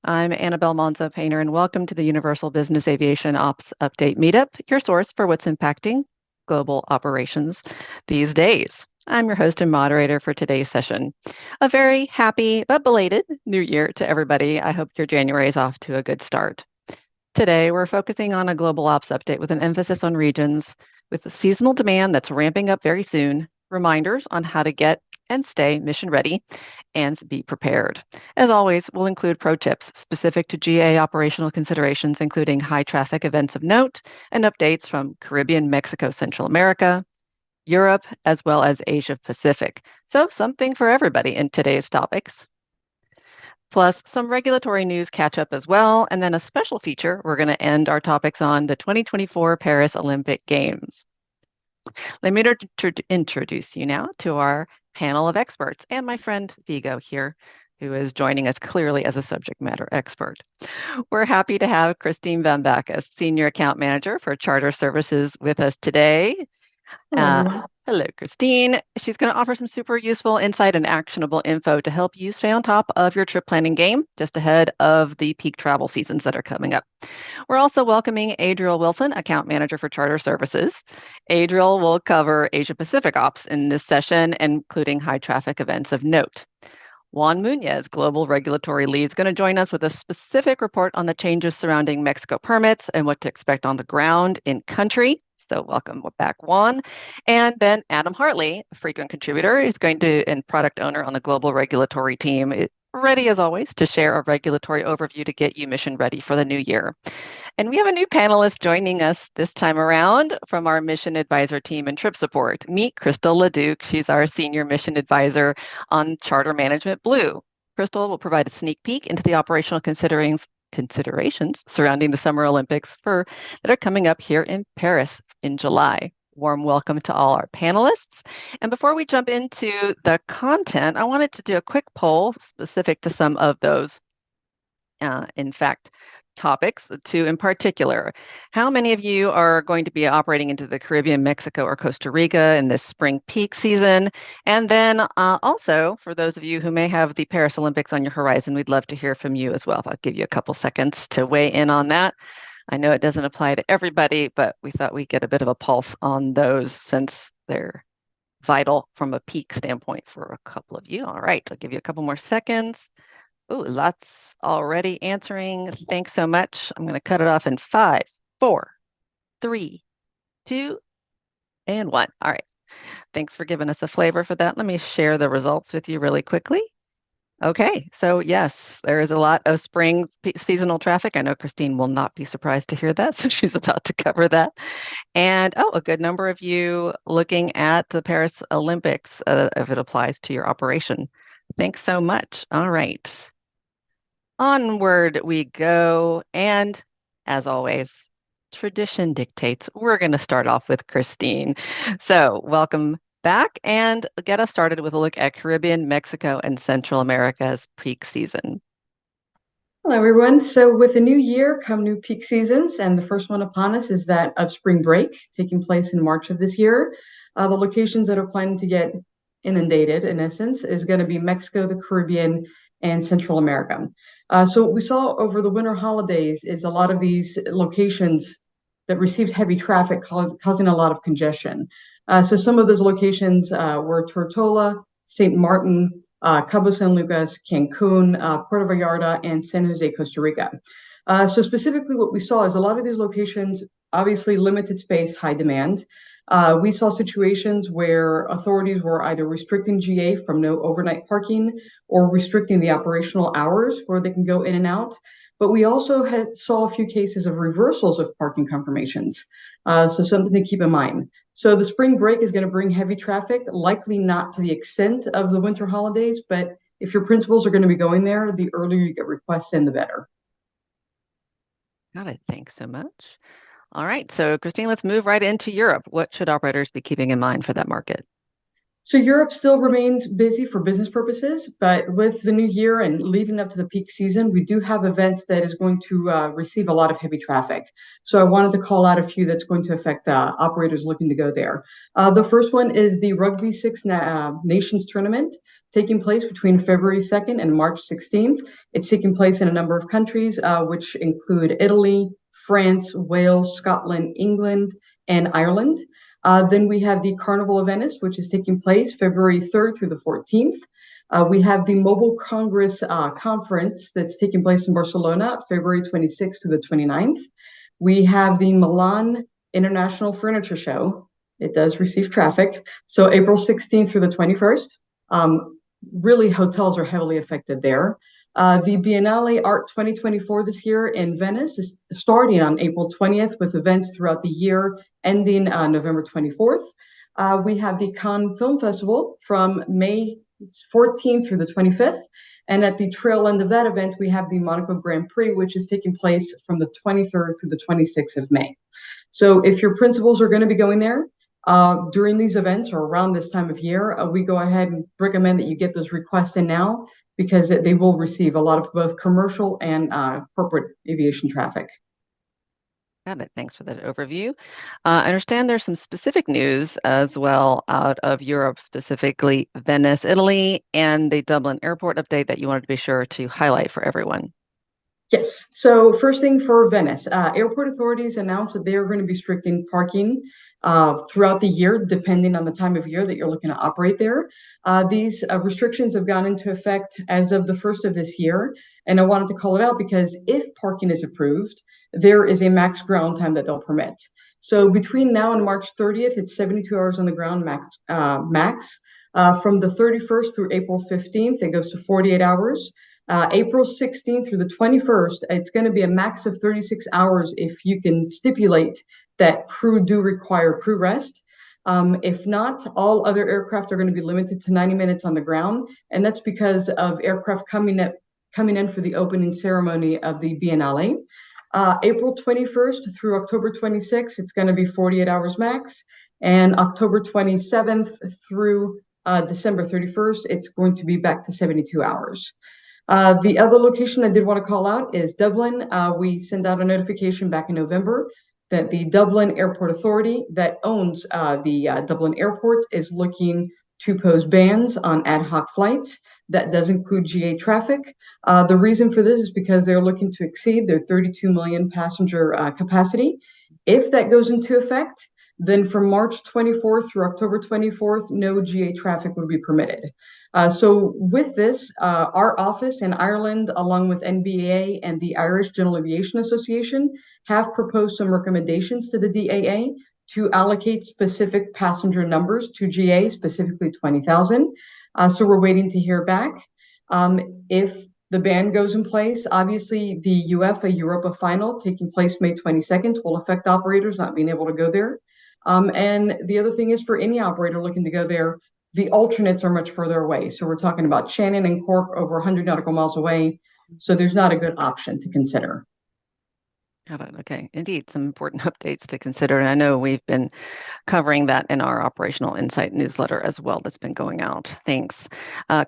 I'm Annabelle Monzo-Painter, and welcome to the Universal Business Aviation Ops Update Meetup, your source for what's impacting global operations these days. I'm your host and moderator for today's session. A very happy but belated New Year to everybody. I hope your January is off to a good start. Today, we're focusing on a global ops update with an emphasis on regions with the seasonal demand that's ramping up very soon, reminders on how to get and stay mission ready, and be prepared. As always, we'll include pro tips specific to GA operational considerations, including high traffic events of note and updates from Caribbean, Mexico, Central America, Europe, as well as Asia Pacific. So something for everybody in today's topics. Plus some regulatory news catch up as well, and then a special feature. We're going to end our topics on the 2024 Paris Olympic Games. Let me introduce you now to our panel of experts and my friend Vigo here, who is joining us clearly as a subject matter expert. We're happy to have Christine Van Backus, Senior Account Manager for Charter Services, with us today. Hello, Christine. She's going to offer some super useful insight and actionable info to help you stay on top of your trip planning game just ahead of the peak travel seasons that are coming up. We're also welcoming Adriel Wilson, Account Manager for Charter Services. Adriel will cover Asia Pacific ops in this session, including high traffic events of note. Juan Munoz, Global Regulatory Lead, is going to join us with a specific report on the changes surrounding Mexico permits and what to expect on the ground in country. So welcome back, Juan. And then Adam Hartley, a frequent contributor, is going to, and product owner on the global regulatory team, ready as always to share a regulatory overview to get you mission ready for the new year. And we have a new panelist joining us this time around from our mission advisor team and trip support. Meet Crystal LeDuc. She's our senior mission advisor on Charter Management Blue. Crystal will provide a sneak peek into the operational considerations surrounding the Summer Olympics that are coming up here in Paris in July. Warm welcome to all our panelists. And before we jump into the content, I wanted to do a quick poll specific to some of those, topics in particular. How many of you are going to be operating into the Caribbean, Mexico, or Costa Rica in this spring peak season? And then also, for those of you who may have the Paris Olympics on your horizon, we'd love to hear from you as well. I'll give you a couple seconds to weigh in on that. I know it doesn't apply to everybody, but we thought we'd get a bit of a pulse on those since they're vital from a peak standpoint for a couple of you. All right, I'll give you a couple more seconds. Oh, lots already answering. Thanks so much. I'm going to cut it off in 5, 4, 3, 2, and 1. All right. Thanks for giving us a flavor for that. Let me share the results with you really quickly. Okay, so yes, there is a lot of spring seasonal traffic. I know Christine will not be surprised to hear that, so she's about to cover that. And a good number of you looking at the Paris Olympics, if it applies to your operation. Thanks so much. All right. Onward we go. And as always, tradition dictates we're going to start off with Christine. So welcome back and get us started with a look at Caribbean, Mexico, and Central America's peak season. Hello, everyone. So with a new year come new peak seasons, and the first one upon us is that of spring break taking place in March of this year. The locations that are planning to get inundated, in essence, is going to be Mexico, the Caribbean, and Central America. So what we saw over the winter holidays is a lot of these locations that received heavy traffic causing a lot of congestion. So some of those locations were Tortola, St. Martin, Cabo San Lucas, Cancun, Puerto Vallarta, and San Jose, Costa Rica. So specifically what we saw is a lot of these locations, obviously limited space, high demand. We saw situations where authorities were either restricting GA from no overnight parking or restricting the operational hours where they can go in and out. But we also saw a few cases of reversals of parking confirmations. So something to keep in mind. So the spring break is going to bring heavy traffic, likely not to the extent of the winter holidays, but if your principals are going to be going there, the earlier you get requests in, the better. Got it. Thanks so much. All right. So Christine, let's move right into Europe. What should operators be keeping in mind for that market? So Europe still remains busy for business purposes, but with the new year and leading up to the peak season, we do have events that is going to receive a lot of heavy traffic. So I wanted to call out a few that's going to affect operators looking to go there. The first one is the Rugby Nations Tournament taking place between February 2nd and March 16th. It's taking place in a number of countries, which include Italy, France, Wales, Scotland, England, and Ireland. Then we have the Carnival of Venice, which is taking place February 3rd through the 14th. We have the Mobile Congress Conference that's taking place in Barcelona, February 26th through the 29th. We have the Milan International Furniture Show. It does receive traffic. So April 16th through the 21st. Really, hotels are heavily affected there. The Biennale Art 2024 this year in Venice is starting on April 20th with events throughout the year, ending November 24th. We have the Cannes Film Festival from May 14th through the 25th. And at the trail end of that event, we have the Monaco Grand Prix, which is taking place from the 23rd through the 26th of May. So if your principals are going to be going there, during these events or around this time of year, we go ahead and recommend that you get those requests in now because they will receive a lot of both commercial and corporate aviation traffic. Got it. Thanks for that overview. I understand there's some specific news as well out of Europe, specifically Venice, Italy, and the Dublin airport update that you wanted to be sure to highlight for everyone. Yes. So first thing for Venice, airport authorities announced that they are going to be restricting parking throughout the year, depending on the time of year that you're looking to operate there. These restrictions have gone into effect as of the first of this year. And I wanted to call it out because if parking is approved, there is a max ground time that they'll permit. So between now and March 30th, it's 72 hours on the ground max. From the 31st through April 15th, it goes to 48 hours. April 16th through the 21st, it's going to be a max of 36 hours if you can stipulate that crew do require crew rest. If not, all other aircraft are going to be limited to 90 minutes on the ground, and that's because of aircraft coming in for the opening ceremony of the Biennale. April 21st through October 26th, it's going to be 48 hours max, and October 27th through December 31st, it's going to be back to 72 hours. The other location I did want to call out is Dublin. We sent out a notification back in November that the Dublin Airport Authority that owns the Dublin Airport is looking to pose bans on ad hoc flights. That does include GA traffic. The reason for this is because they're looking to exceed their 32 million passenger capacity. If that goes into effect, then from March 24th through October 24th, no GA traffic would be permitted. So with this, our office in Ireland, along with NBAA and the Irish General Aviation Association, have proposed some recommendations to the DAA to allocate specific passenger numbers to GA, specifically 20,000. So we're waiting to hear back. If the ban goes in place, obviously the UEFA Europa final taking place May 22nd will affect operators not being able to go there. And the other thing is for any operator looking to go there, the alternates are much further away. So we're talking about Shannon and Cork over 100 nautical miles away. So there's not a good option to consider. Got it. Okay. Indeed, some important updates to consider. And I know we've been covering that in our Operational Insight newsletter as well that's been going out. Thanks.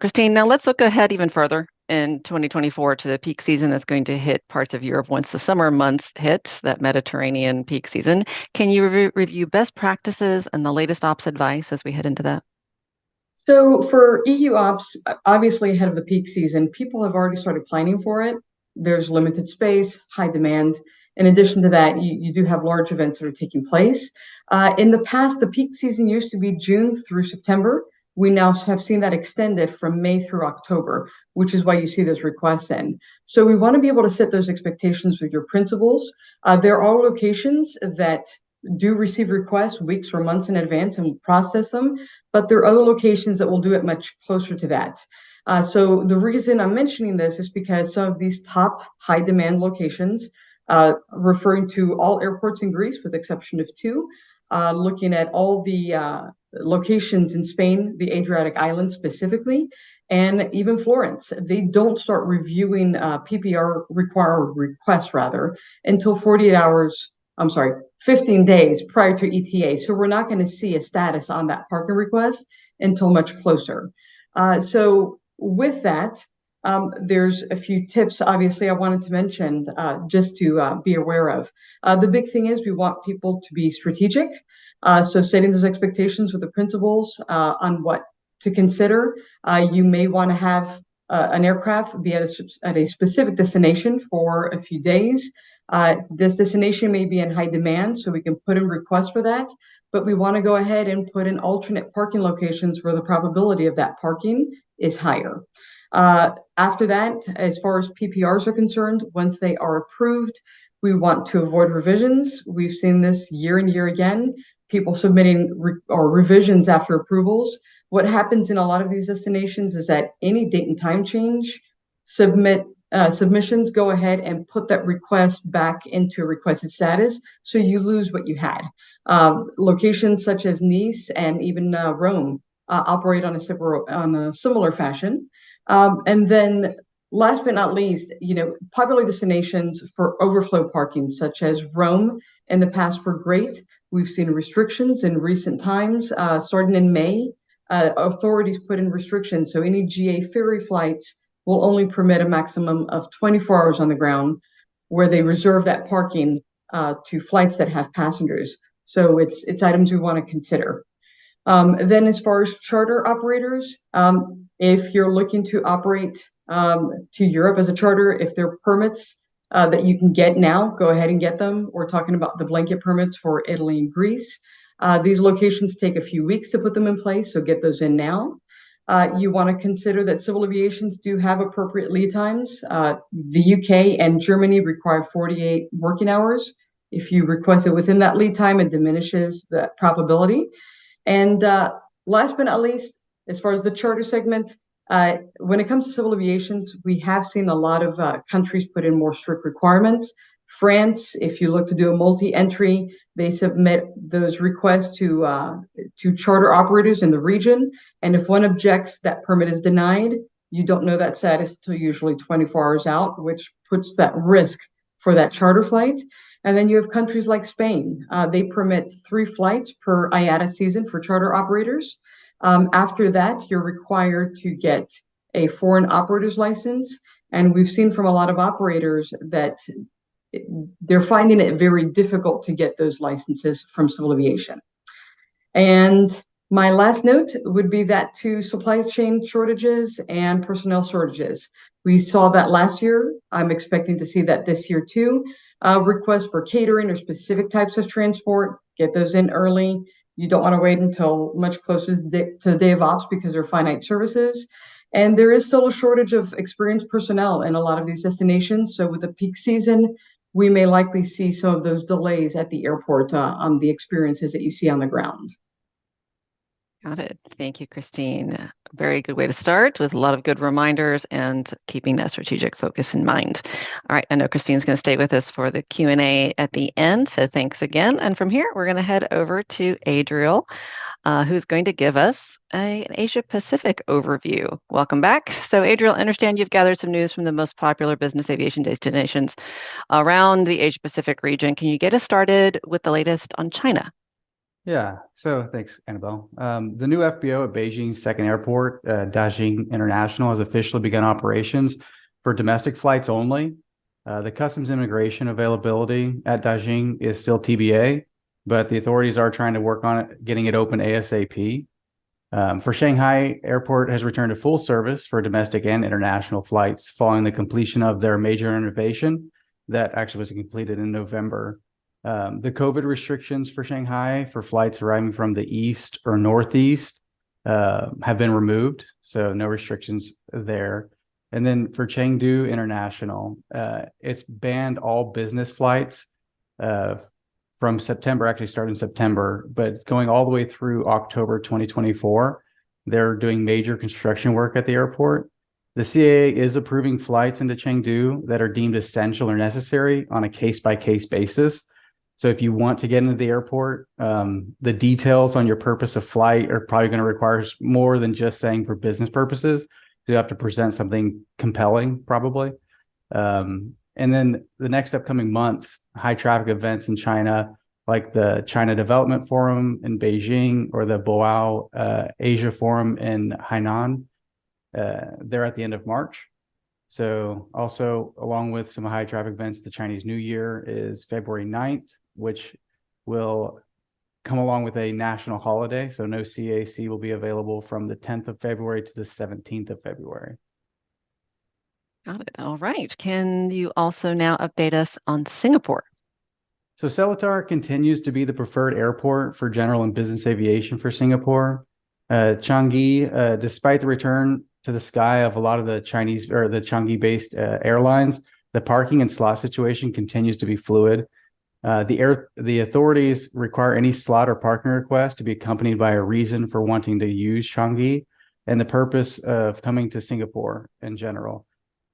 Christine, now let's look ahead even further in 2024 to the peak season that's going to hit parts of Europe once the summer months hit, that Mediterranean peak season. Can you review best practices and the latest ops advice as we head into that? So for EU ops, obviously ahead of the peak season, people have already started planning for it. There's limited space, high demand. In addition to that, you do have large events that are taking place. In the past, the peak season used to be June through September. We now have seen that extended from May through October, which is why you see those requests in. So we want to be able to set those expectations with your principals. There are locations that do receive requests weeks or months in advance and we process them, but there are other locations that will do it much closer to that. So the reason I'm mentioning this is because some of these top high demand locations, referring to all airports in Greece with exception of two, looking at all the locations in Spain, the Adriatic Islands specifically, and even Florence, they don't start reviewing PPR requests rather until 48 hours, I'm sorry, 15 days prior to ETA. So we're not going to see a status on that parking request until much closer. So with that, there's a few tips, obviously, I wanted to mention just to be aware of. The big thing is we want people to be strategic. So setting those expectations with the principals on what to consider. You may want to have an aircraft be at a specific destination for a few days. This destination may be in high demand, so we can put in requests for that, but we want to go ahead and put in alternate parking locations where the probability of that parking is higher. After that, as far as PPRs are concerned, once they are approved, we want to avoid revisions. We've seen this year and year again, people submitting revisions after approvals. What happens in a lot of these destinations is that any date and time change, submissions go ahead and put that request back into requested status, so you lose what you had. Locations such as Nice and even Rome operate on a similar fashion. And then last but not least, popular destinations for overflow parking, such as Rome in the past were great. We've seen restrictions in recent times, starting in May. Authorities put in restrictions, so any GA ferry flights will only permit a maximum of 24 hours on the ground, where they reserve that parking to flights that have passengers. So it's items we want to consider. Then as far as charter operators, if you're looking to operate to Europe as a charter, if there are permits that you can get now, go ahead and get them. We're talking about the blanket permits for Italy and Greece. These locations take a few weeks to put them in place, so get those in now. You want to consider that civil aviations do have appropriate lead times. The UK and Germany require 48 working hours. If you request it within that lead time, it diminishes the probability. And last but not least, as far as the charter segment, when it comes to civil aviations, we have seen a lot of countries put in more strict requirements. France, if you look to do a multi-entry, they submit those requests to charter operators in the region. And if one objects, that permit is denied. You don't know that status until usually 24 hours out, which puts that risk for that charter flight. And then you have countries like Spain. They permit 3 flights per IATA season for charter operators. After that, you're required to get a foreign operator's license. And we've seen from a lot of operators that they're finding it very difficult to get those licenses from civil aviation. And my last note would be that to supply chain shortages and personnel shortages. We saw that last year. I'm expecting to see that this year too. Requests for catering or specific types of transport, get those in early. You don't want to wait until much closer to the day of ops because they're finite services. And there is still a shortage of experienced personnel in a lot of these destinations. So with the peak season, we may likely see some of those delays at the airport on the experiences that you see on the ground. Got it. Thank you, Christine. Very good way to start with a lot of good reminders and keeping that strategic focus in mind. All right, I know Christine's going to stay with us for the Q&A at the end, so thanks again. And from here, we're going to head over to Adriel, who's going to give us an Asia Pacific overview. Welcome back. So Adriel, I understand you've gathered some news from the most popular business aviation destinations around the Asia Pacific region. Can you get us started with the latest on China? Yeah, so thanks, Annabelle. The new FBO at Beijing's second airport, Dajing International, has officially begun operations for domestic flights only. The customs immigration availability at Dajing is still TBA, but the authorities are trying to work on it, getting it open ASAP. For Shanghai, airport has returned to full service for domestic and international flights following the completion of their major renovation that actually was completed in November. The COVID restrictions for Shanghai for flights arriving from the east or northeast have been removed, so no restrictions there. And then for Chengdu International, it's banned all business flights from September, actually starting in September, but it's going all the way through October 2024. They're doing major construction work at the airport. The CAA is approving flights into Chengdu that are deemed essential or necessary on a case-by-case basis. So if you want to get into the airport, the details on your purpose of flight are probably going to require more than just saying for business purposes. You have to present something compelling, probably. And then the next upcoming months, high traffic events in China like the China Development Forum in Beijing or the Boao Asia Forum in Hainan. They're at the end of March. So also, along with some high traffic events, the Chinese New Year is February 9th, which will come along with a national holiday. So no CAC will be available from the 10th of February to the 17th of February. Got it. All right. Can you also now update us on Singapore? So Seletar continues to be the preferred airport for general and business aviation for Singapore. Changi, despite the return to the sky of a lot of the Chinese or the Changi-based airlines, the parking and slot situation continues to be fluid. The authorities require any slot or parking request to be accompanied by a reason for wanting to use Changi and the purpose of coming to Singapore in general.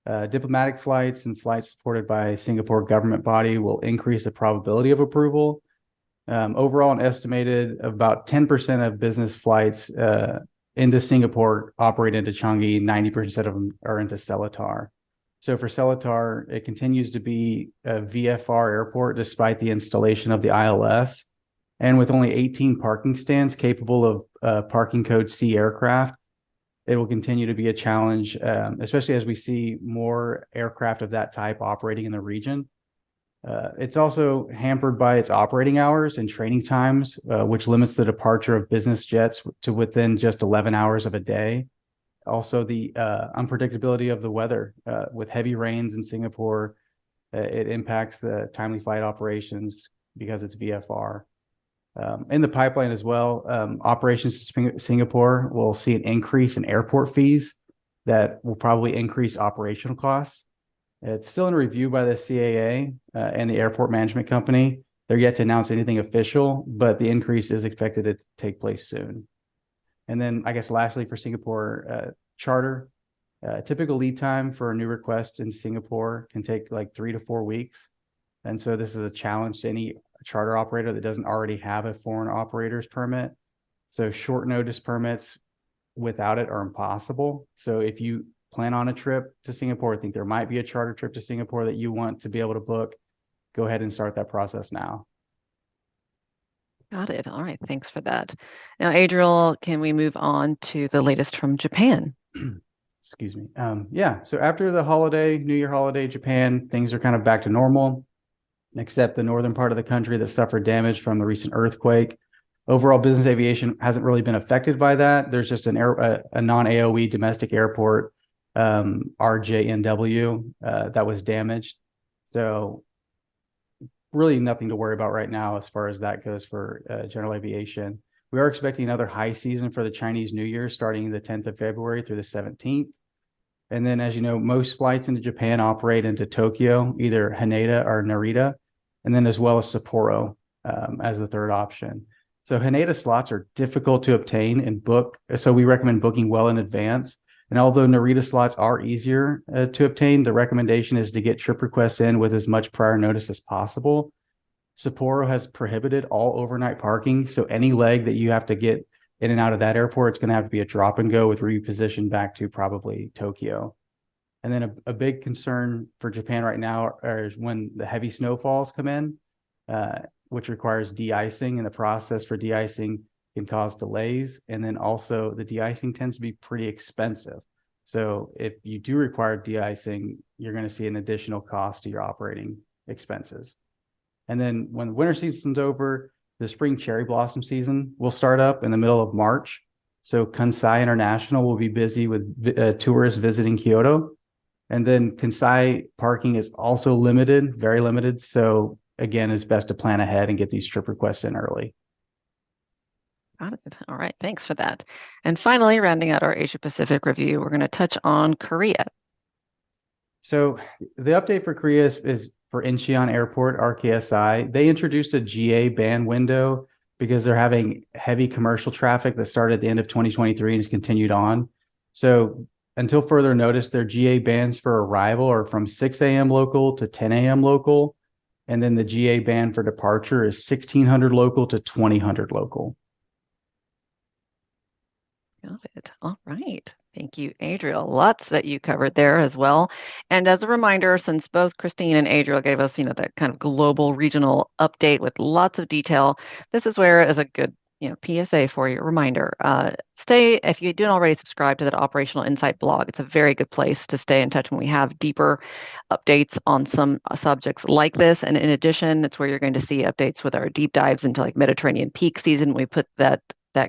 Diplomatic flights and flights supported by Singapore government body will increase the probability of approval. Overall, an estimated about 10% of business flights into Singapore operate into Changi. 90% of them are into Seletar. So for Seletar, it continues to be a VFR airport despite the installation of the ILS. And with only 18 parking stands capable of parking code C aircraft, it will continue to be a challenge, especially as we see more aircraft of that type operating in the region. It's also hampered by its operating hours and training times, which limits the departure of business jets to within just 11 hours of a day. Also, the unpredictability of the weather with heavy rains in Singapore, it impacts the timely flight operations because it's VFR. In the pipeline as well, operations to Singapore will see an increase in airport fees that will probably increase operational costs. It's still in review by the CAA and the airport management company. They're yet to announce anything official, but the increase is expected to take place soon. And then I guess lastly for Singapore charter, typical lead time for a new request in Singapore can take like 3 to 4 weeks. And so this is a challenge to any charter operator that doesn't already have a foreign operator's permit. So short notice permits without it are impossible. So if you plan on a trip to Singapore, I think there might be a charter trip to Singapore that you want to be able to book, go ahead and start that process now. Got it. All right. Thanks for that. Now, Adriel, can we move on to the latest from Japan? Excuse me. Yeah. So after the holiday, New Year holiday, Japan, things are kind of back to normal, except the northern part of the country that suffered damage from the recent earthquake. Overall, business aviation hasn't really been affected by that. There's just a non-AOE domestic airport, RJNW, that was damaged. So really nothing to worry about right now as far as that goes for general aviation. We are expecting another high season for the Chinese New Year starting the 10th of February through the 17th. And then, as you know, most flights into Japan operate into Tokyo, either Haneda or Narita, and then as well as Sapporo as the third option. So Haneda slots are difficult to obtain and book, so we recommend booking well in advance. And although Narita slots are easier to obtain, the recommendation is to get trip requests in with as much prior notice as possible. Sapporo has prohibited all overnight parking, so any leg that you have to get in and out of that airport, it's going to have to be a drop and go with reposition back to probably Tokyo. And then a big concern for Japan right now is when the heavy snowfalls come in, which requires de-icing, and the process for de-icing can cause delays. And then also the de-icing tends to be pretty expensive. So if you do require de-icing, you're going to see an additional cost to your operating expenses. And then when the winter season's over, the spring cherry blossom season will start up in the middle of March. So Kansai International will be busy with tourists visiting Kyoto. And then Kansai parking is also limited, very limited. So again, it's best to plan ahead and get these trip requests in early. Got it. All right. Thanks for that. And finally, rounding out our Asia Pacific review, we're going to touch on Korea. So the update for Korea is for Incheon Airport, RKSI. They introduced a GA ban window because they're having heavy commercial traffic that started at the end of 2023 and has continued on. So until further notice, their GA bans for arrival are from 6 a.m. local to 10 a.m. local. And then the GA ban for departure is 1600 local to 2000 local. Got it. All right. Thank you, Adriel. Lots that you covered there as well. And as a reminder, since both Christine and Adriel gave us, that kind of global regional update with lots of detail, this is where is a good, PSA for you, reminder. If you didn't already subscribe to that Operational Insight blog, it's a very good place to stay in touch when we have deeper updates on some subjects like this. And in addition, it's where you're going to see updates with our deep dives into like Mediterranean peak season. We put that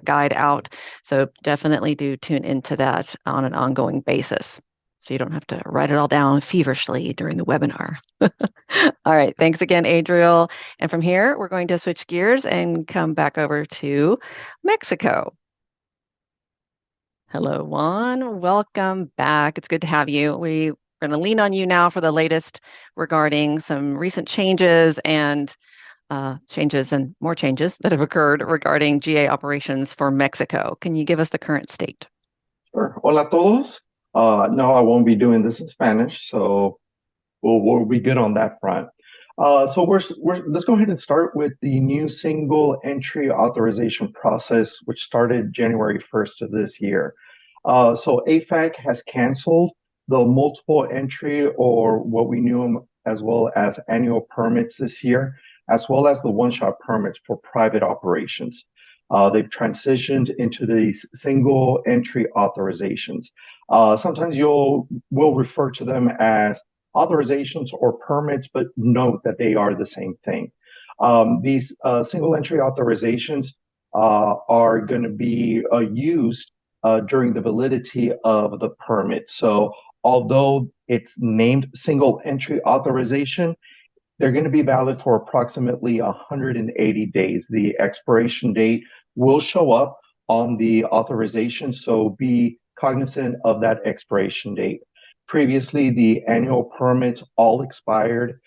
guide out. So definitely do tune into that on an ongoing basis. So you don't have to write it all down feverishly during the webinar. All right. Thanks again, Adriel. And from here, we're going to switch gears and come back over to Mexico. Hello, Juan. Welcome back. It's good to have you. We're going to lean on you now for the latest regarding some recent changes and more changes that have occurred regarding GA operations for Mexico. Can you give us the current state? Sure. Hola a todos. No, I won't be doing this in Spanish, so we'll be good on that front. So let's go ahead and start with the new single entry authorization process, which started January 1st of this year. So AFAC has canceled the multiple entry, or what we knew as well as annual permits this year, as well as the one-shot permits for private operations. They've transitioned into these single entry authorizations. Sometimes we'll refer to them as authorizations or permits, but note that they are the same thing. These single entry authorizations are going to be used during the validity of the permit. So although it's named single entry authorization, they're going to be valid for approximately 180 days. The expiration date will show up on the authorization, so be cognizant of that expiration date. Previously, the annual permits all expired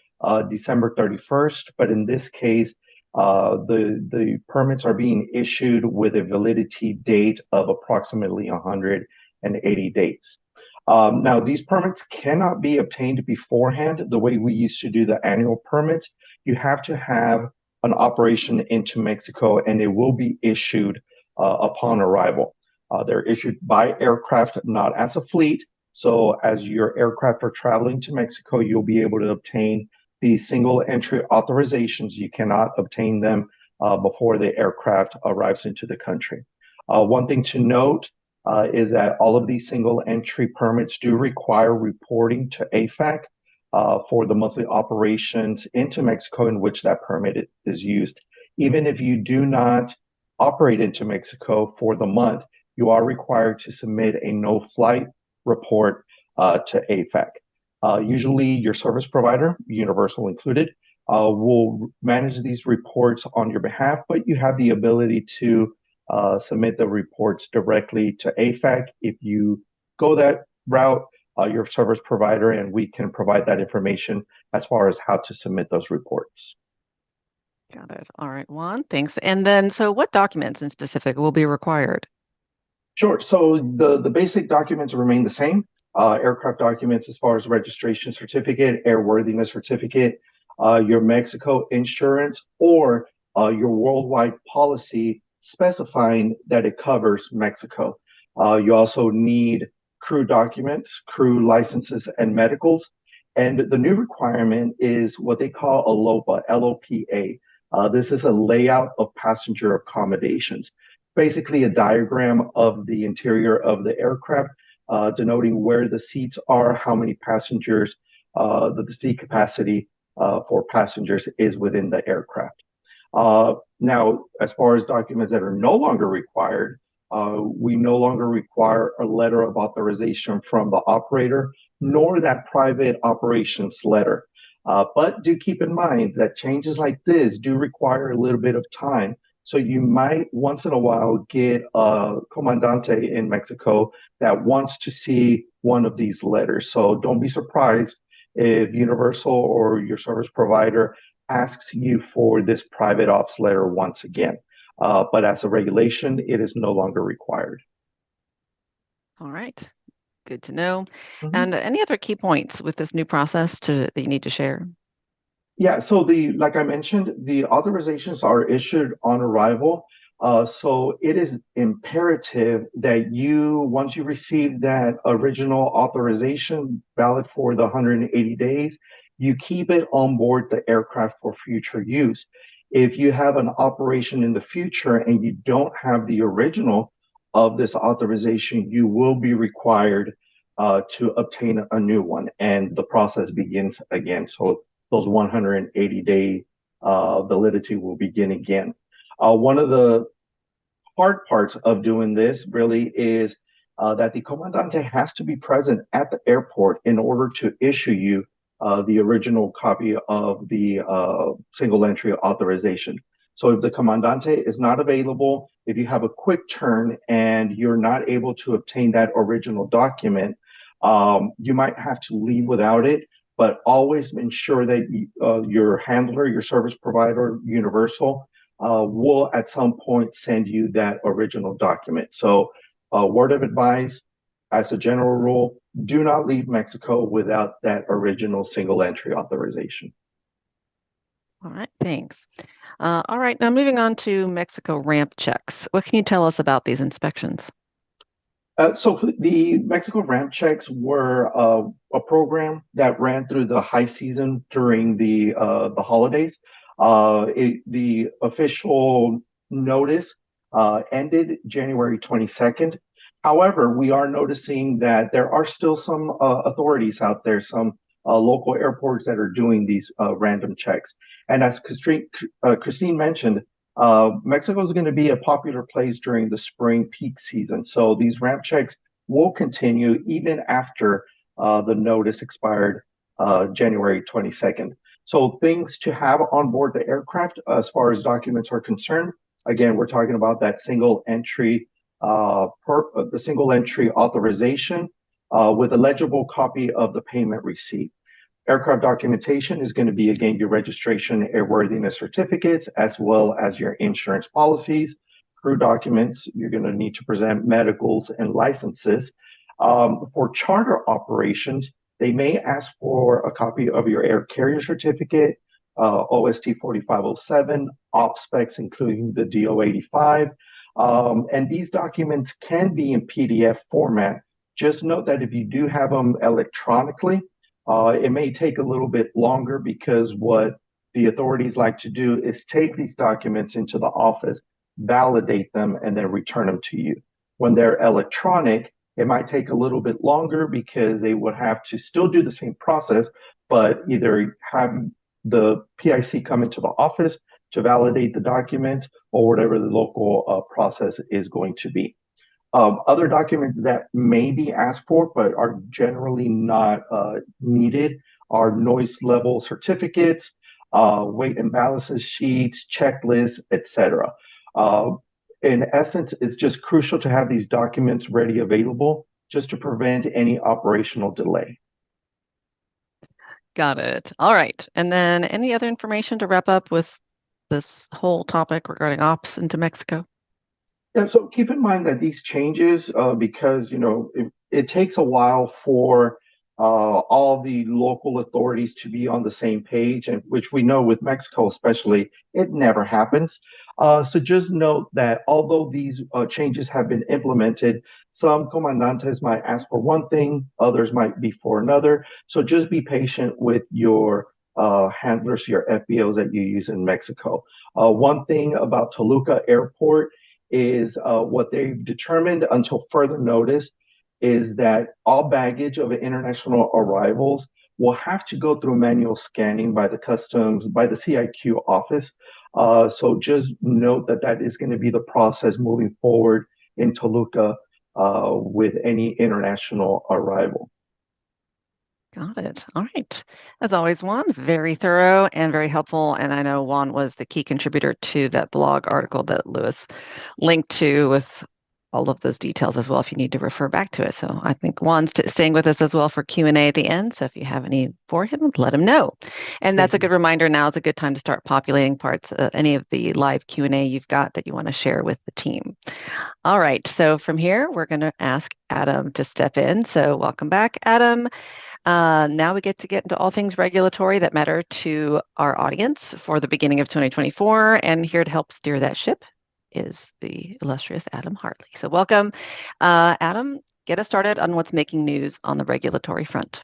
December 31st, but in this case, the permits are being issued with a validity date of approximately 180 days. Now, these permits cannot be obtained beforehand the way we used to do the annual permits. You have to have an operation into Mexico, and it will be issued upon arrival. They're issued by aircraft, not as a fleet. So as your aircraft are traveling to Mexico, you'll be able to obtain these single entry authorizations. You cannot obtain them before the aircraft arrives into the country. One thing to note is that all of these single entry permits do require reporting to AFAC for the monthly operations into Mexico in which that permit is used. Even if you do not operate into Mexico for the month, you are required to submit a no-flight report to AFAC. Usually your service provider, Universal included, will manage these reports on your behalf, but you have the ability to submit the reports directly to AFAC. If you go that route, your service provider, and we can provide that information as far as how to submit those reports. Got it. All right, Juan, thanks. And then, so what documents in specific will be required? Sure. So the basic documents remain the same. Aircraft documents as far as registration certificate, airworthiness certificate, your Mexico insurance, or your worldwide policy specifying that it covers Mexico. You also need crew documents, crew licenses, and medicals. And the new requirement is what they call a LOPA, L-O-P-A. This is a layout of passenger accommodations, basically a diagram of the interior of the aircraft, denoting where the seats are, how many passengers, the seat capacity for passengers is within the aircraft. Now, as far as documents that are no longer required, we no longer require a letter of authorization from the operator, nor that private operations letter. But do keep in mind that changes like this do require a little bit of time. So you might once in a while get a comandante in Mexico that wants to see one of these letters. So don't be surprised if Universal or your service provider asks you for this private ops letter once again. But as a regulation, it is no longer required. All right, good to know. And any other key points with this new process that you need to share? Yeah, so like I mentioned, the authorizations are issued on arrival. So it is imperative that once you receive that original authorization valid for the 180 days, you keep it on board the aircraft for future use. If you have an operation in the future and you don't have the original of this authorization, you will be required to obtain a new one, and the process begins again. So those 180-day validity will begin again. One of the hard parts of doing this really is that the comandante has to be present at the airport in order to issue you the original copy of the single entry authorization. So if the comandante is not available, if you have a quick turn and you're not able to obtain that original document, you might have to leave without it, but always ensure that your handler, your service provider, Universal, will at some point send you that original document. So, word of advice, as a general rule, do not leave Mexico without that original single entry authorization. All right, thanks. All right, now moving on to Mexico ramp checks. What can you tell us about these inspections? So the Mexico ramp checks were a program that ran through the high season during the holidays. The official notice ended January 22nd. However, we are noticing that there are still some authorities out there, some local airports that are doing these random checks. And as Christine mentioned, Mexico is going to be a popular place during the spring peak season. So these ramp checks will continue even after the notice expired January 22nd. So things to have on board the aircraft as far as documents are concerned. Again, we're talking about that the single entry authorization with a legible copy of the payment receipt. Aircraft documentation is going to be, again, your registration, airworthiness certificates, as well as your insurance policies. Crew documents, you're going to need to present medicals and licenses. For charter operations, they may ask for a copy of your air carrier certificate, OST 4507, op specs, including the DO 85. And these documents can be in PDF format. Just note that if you do have them electronically, it may take a little bit longer because what the authorities like to do is take these documents into the office, validate them, and then return them to you. When they're electronic, it might take a little bit longer because they would have to still do the same process, but either have the PIC come into the office to validate the documents or whatever the local process is going to be. Other documents that may be asked for but are generally not needed are noise level certificates, weight and balances sheets, checklists, etc. In essence, it's just crucial to have these documents ready available just to prevent any operational delay. Got it. All right. And then any other information to wrap up with this whole topic regarding ops into Mexico? Yeah, so keep in mind that these changes, because it takes a while for all the local authorities to be on the same page, and which we know with Mexico especially, it never happens. So just note that although these changes have been implemented, some comandantes might ask for one thing, others might be for another. So just be patient with your handlers, your FBOs that you use in Mexico. One thing about Toluca Airport is what they've determined until further notice is that all baggage of international arrivals will have to go through manual scanning by the CIQ office. So just note that that is going to be the process moving forward in Toluca with any international arrival. Got it. All right. As always, Juan, very thorough and very helpful. And I know Juan was the key contributor to that blog article that Lewis linked to with all of those details as well if you need to refer back to it. So I think Juan's staying with us as well for Q&A at the end. So if you have any for him, let him know. And that's a good reminder. Now is a good time to start populating parts, any of the live Q&A you've got that you want to share with the team. All right. So from here, we're going to ask Adam to step in. So welcome back, Adam. Now we get into all things regulatory that matter to our audience for the beginning of 2024, and here to help steer that ship is the illustrious Adam Hartley. So welcome. Adam, get us started on what's making news on the regulatory front.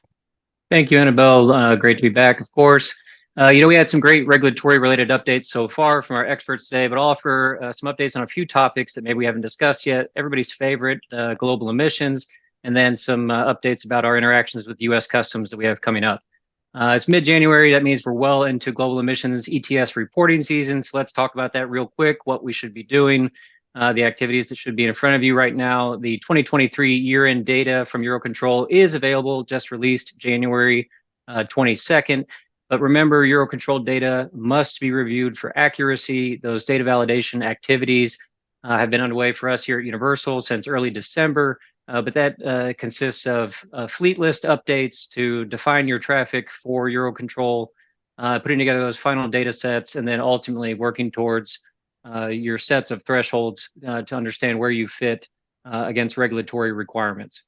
Thank you, Annabelle. Great to be back, of course. We had some great regulatory related updates so far from our experts today, but I'll offer some updates on a few topics that maybe we haven't discussed yet. Everybody's favorite, global emissions, and then some updates about our interactions with U.S. Customs that we have coming up. It's mid-January. That means we're well into global emissions ETS reporting season. So let's talk about that real quick, what we should be doing, the activities that should be in front of you right now. The 2023 year-end data from Eurocontrol is available, just released January 22nd. But remember, Eurocontrol data must be reviewed for accuracy. Those data validation activities have been underway for us here at Universal since early December. But that consists of fleet list updates to define your traffic for Eurocontrol, putting together those final data sets, and then ultimately working towards your sets of thresholds to understand where you fit against regulatory requirements.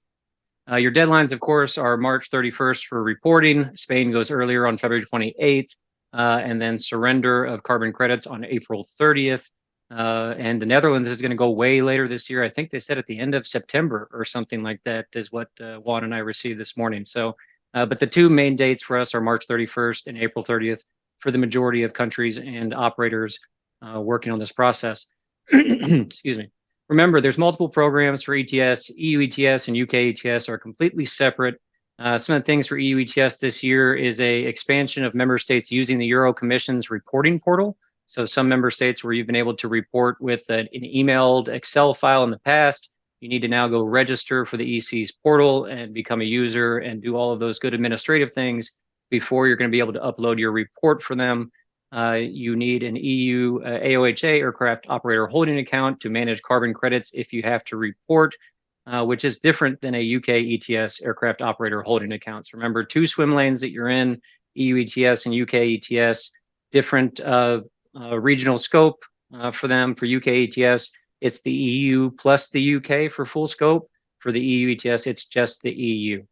Your deadlines, of course, are March 31st for reporting. Spain goes earlier on February 28th, and then surrender of carbon credits on April 30th. And the Netherlands is going to go way later this year. I think they said at the end of September or something like that is what Juan and I received this morning. So, but the two main dates for us are March 31st and April 30th for the majority of countries and operators working on this process. Excuse me. Remember, there's multiple programs for ETS. EU ETS and UK ETS are completely separate. Some of the things for EU ETS this year is a expansion of member states using the Euro Commission's reporting portal. So some member states where you've been able to report with an emailed Excel file in the past, you need to now go register for the EC's portal and become a user and do all of those good administrative things before you're going to be able to upload your report for them. You need an EU AOHA aircraft operator holding account to manage carbon credits if you have to report, which is different than a UK ETS aircraft operator holding accounts. Remember, two swim lanes that you're in, EU ETS and UK ETS, different regional scope for them. For UK ETS, it's the EU plus the UK for full scope. For the EU ETS, it's just the EU.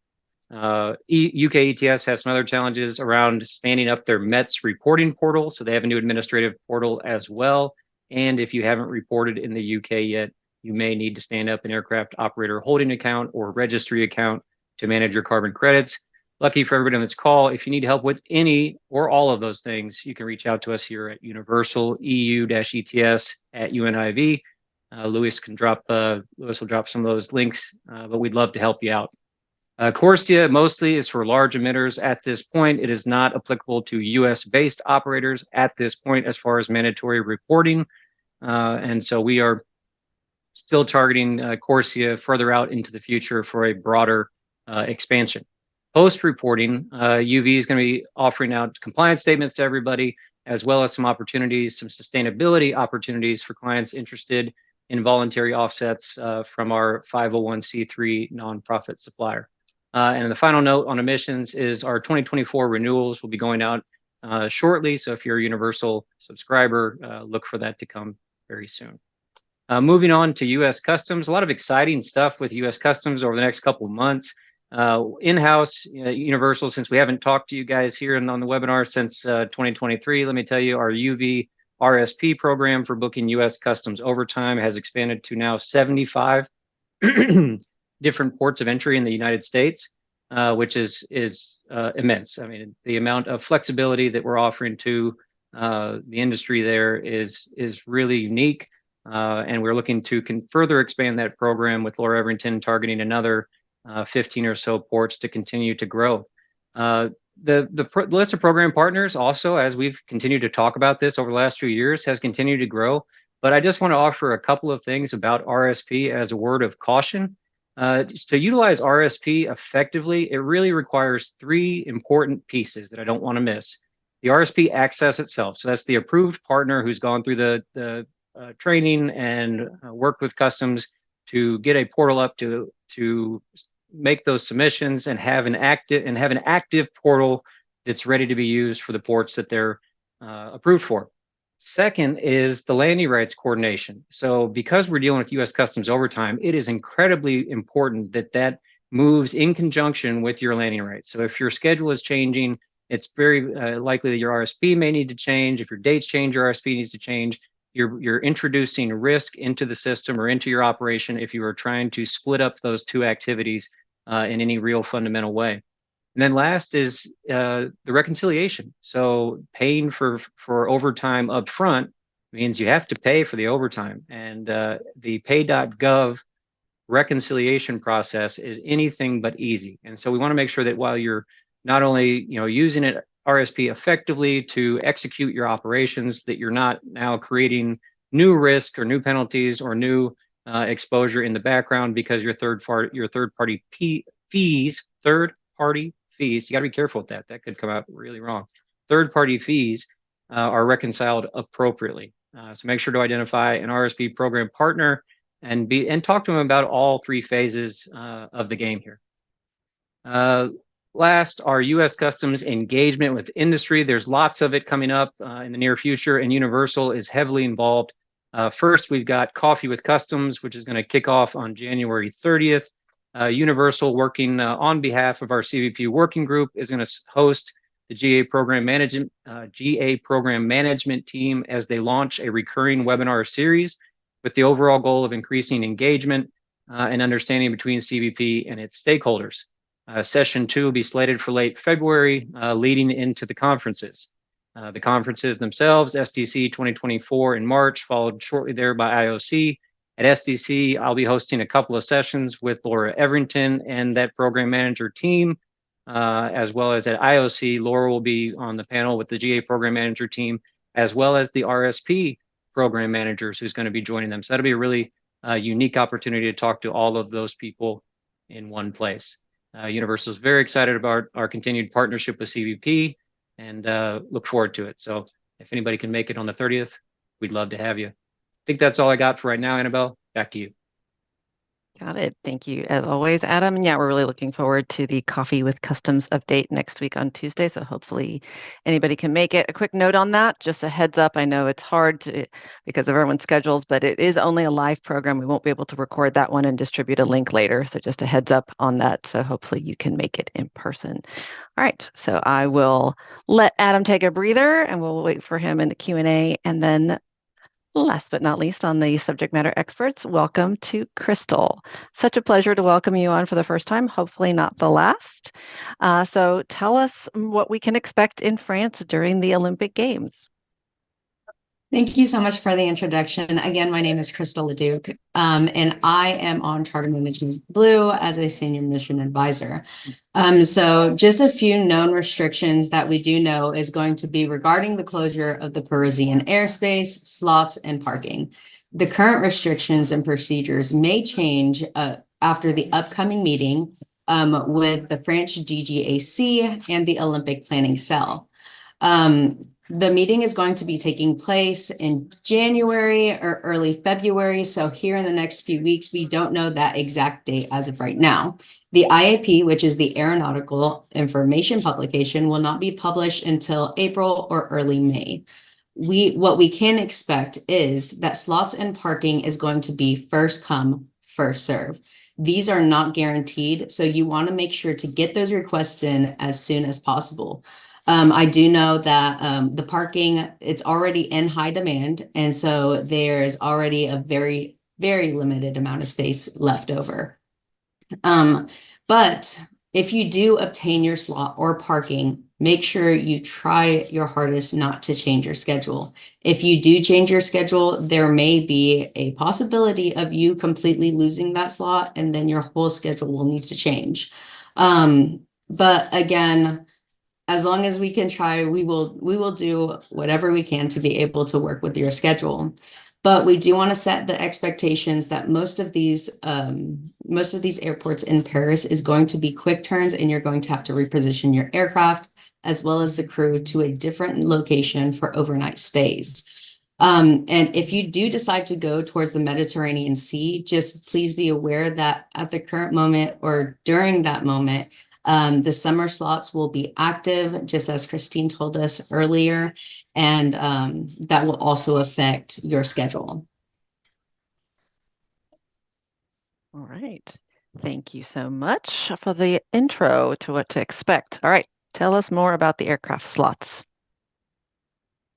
UK ETS has some other challenges around standing up their METS reporting portal. So they have a new administrative portal as well. And if you haven't reported in the UK yet, you may need to stand up an aircraft operator holding account or registry account to manage your carbon credits. Lucky for everybody on this call, if you need help with any or all of those things, you can reach out to us here at Universal EU-ETS at UNIV. Lewis will drop some of those links, but we'd love to help you out. CORSIA mostly is for large emitters at this point. It is not applicable to US-based operators at this point as far as mandatory reporting. And so we are still targeting CORSIA further out into the future for a broader expansion. Post-reporting, UV is going to be offering out compliance statements to everybody, as well as some opportunities, some sustainability opportunities for clients interested in voluntary offsets from our 501c3 nonprofit supplier. And the final note on emissions is our 2024 renewals will be going out shortly. So if you're a Universal subscriber, look for that to come very soon. Moving on to U.S. Customs, a lot of exciting stuff with U.S. Customs over the next couple of months. In-house Universal, since we haven't talked to you guys here on the webinar since 2023, let me tell you, our UV RSP program for booking U.S. Customs overtime has expanded to now 75 different ports of entry in the United States, which is immense. I mean, the amount of flexibility that we're offering to the industry there is really unique, and we're looking to further expand that program with Laura Everington targeting another 15 or so ports to continue to grow. The list of program partners also, as we've continued to talk about this over the last few years, has continued to grow. But I just want to offer a couple of things about RSP as a word of caution. To utilize RSP effectively, it really requires three important pieces that I don't want to miss. The RSP access itself. So that's the approved partner who's gone through the training and worked with customs to get a portal up to make those submissions and have an active portal that's ready to be used for the ports that they're approved for. Second is the landing rights coordination. So because we're dealing with U.S. Customs overtime, it is incredibly important that moves in conjunction with your landing rights. So if your schedule is changing, it's very likely that your RSP may need to change. If your dates change, your RSP needs to change. you're introducing risk into the system or into your operation if you are trying to split up those two activities in any real fundamental way. And then last is the reconciliation. So paying for overtime up front means you have to pay for the overtime. And the pay.gov reconciliation process is anything but easy. And so we want to make sure that while you're not only using it RSP effectively to execute your operations, that you're not now creating new risk or new penalties or new exposure in the background because your third party fees, you got to be careful with that. That could come out really wrong. Third party fees are reconciled appropriately. So make sure to identify an RSP program partner and talk to them about all three phases of the game here. Last, our U.S. Customs engagement with industry. There's lots of it coming up in the near future, and Universal is heavily involved. First, we've got Coffee with Customs, which is going to kick off on January 30th. Universal, working on behalf of our CBP working group, is going to host the GA program management team as they launch a recurring webinar series with the overall goal of increasing engagement and understanding between CBP and its stakeholders. Session 2 will be slated for late February, leading into the conferences. The conferences themselves, SDC 2024 in March, followed shortly there by IOC. At SDC, I'll be hosting a couple of sessions with Laura Everington and that program manager team, as well as at IOC, Laura will be on the panel with the GA program manager team, as well as the RSP program managers who's going to be joining them. So that'll be a really unique opportunity to talk to all of those people in one place. Universal is very excited about our continued partnership with CBP and look forward to it. So if anybody can make it on the 30th, we'd love to have you. I think that's all I got for right now, Annabelle. Back to you. Got it. Thank you, as always, Adam. And yeah, we're really looking forward to the Coffee with Customs update next week on Tuesday. So hopefully anybody can make it. A quick note on that, just a heads up. I know it's hard because of everyone's schedules, but it is only a live program. We won't be able to record that one and distribute a link later. So just a heads up on that. So hopefully you can make it in person. All right. So I will let Adam take a breather and we'll wait for him in the Q&A. And then last but not least on the subject matter experts, welcome to Crystal. Such a pleasure to welcome you on for the first time, hopefully not the last. So tell us what we can expect in France during the Olympic Games. Thank you so much for the introduction. Again, my name is Crystal Leduc, and I am on Charter Management Blue as a Senior Mission Advisor. So just a few known restrictions that we do know is going to be regarding the closure of the Parisian airspace, slots, and parking. The current restrictions and procedures may change after the upcoming meeting with the French DGAC and the Olympic Planning Cell. The meeting is going to be taking place in January or early February. So here in the next few weeks, we don't know that exact date as of right now. The IAP, which is the Aeronautical Information Publication, will not be published until April or early May. What we can expect is that slots and parking is going to be first come, first serve. These are not guaranteed, so you want to make sure to get those requests in as soon as possible. I do know that the parking, it's already in high demand, and so there's already a very, very limited amount of space left over. But if you do obtain your slot or parking, make sure you try your hardest not to change your schedule. If you do change your schedule, there may be a possibility of you completely losing that slot, and then your whole schedule will need to change. But again, as long as we can try, we will do whatever we can to be able to work with your schedule. But we do want to set the expectations that most of these airports in Paris is going to be quick turns, and you're going to have to reposition your aircraft as well as the crew to a different location for overnight stays. And if you do decide to go towards the Mediterranean Sea, just please be aware that at the current moment or during that moment, the summer slots will be active, just as Christine told us earlier, and that will also affect your schedule. All right. Thank you so much for the intro to what to expect. All right. Tell us more about the aircraft slots.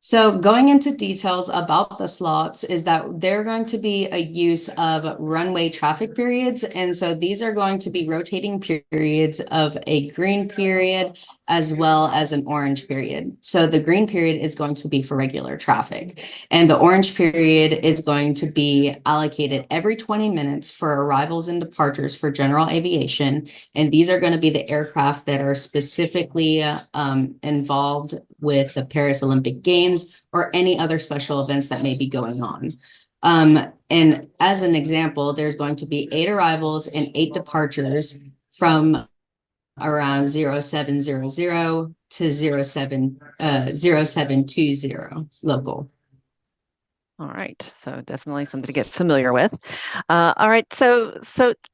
So going into details about the slots is that they're going to be a use of runway traffic periods. And so these are going to be rotating periods of a green period as well as an orange period. So the green period is going to be for regular traffic, and the orange period is going to be allocated every 20 minutes for arrivals and departures for general aviation. And these are going to be the aircraft that are specifically involved with the Paris Olympic Games or any other special events that may be going on. And as an example, there's going to be 8 arrivals and 8 departures from around 0700 to 0720 local. All right, so definitely something to get familiar with. All right, so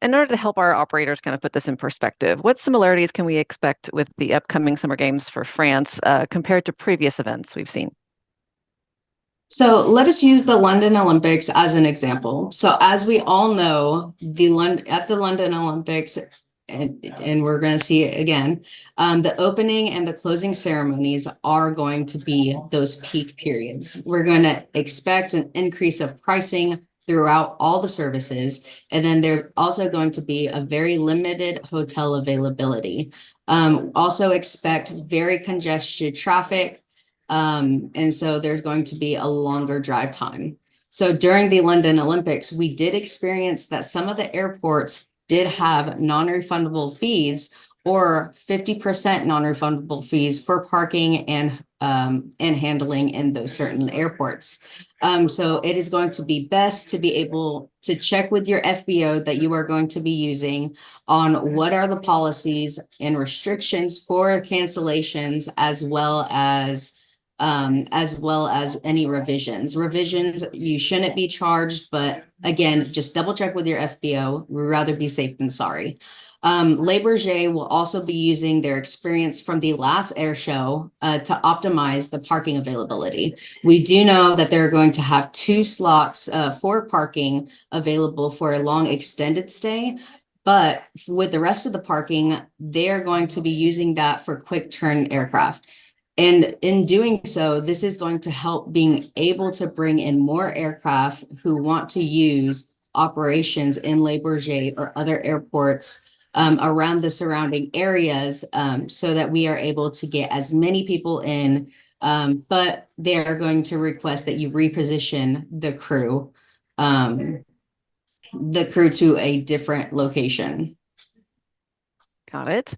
in order to help our operators kind of put this in perspective, what similarities can we expect with the upcoming Summer Games for France compared to previous events we've seen? So let us use the London Olympics as an example. So as we all know, at the London Olympics, and we're going to see it again, the opening and the closing ceremonies are going to be those peak periods. We're going to expect an increase of pricing throughout all the services. And then there's also going to be a very limited hotel availability. Also expect very congested traffic. And so there's going to be a longer drive time. So during the London Olympics, we did experience that some of the airports did have non-refundable fees or 50% non-refundable fees for parking and handling in those certain airports. So it is going to be best to be able to check with your FBO that you are going to be using on what are the policies and restrictions for cancellations, as well as any revisions. Revisions, you shouldn't be charged, but again, just double check with your FBO. We'd rather be safe than sorry. Le Bourget will also be using their experience from the last air show to optimize the parking availability. We do know that they're going to have 2 slots for parking available for a long extended stay. But with the rest of the parking, they are going to be using that for quick turn aircraft. And in doing so, this is going to help being able to bring in more aircraft who want to use operations in Le Bourget or other airports around the surrounding areas, so that we are able to get as many people in. But they are going to request that you reposition the crew to a different location. Got it.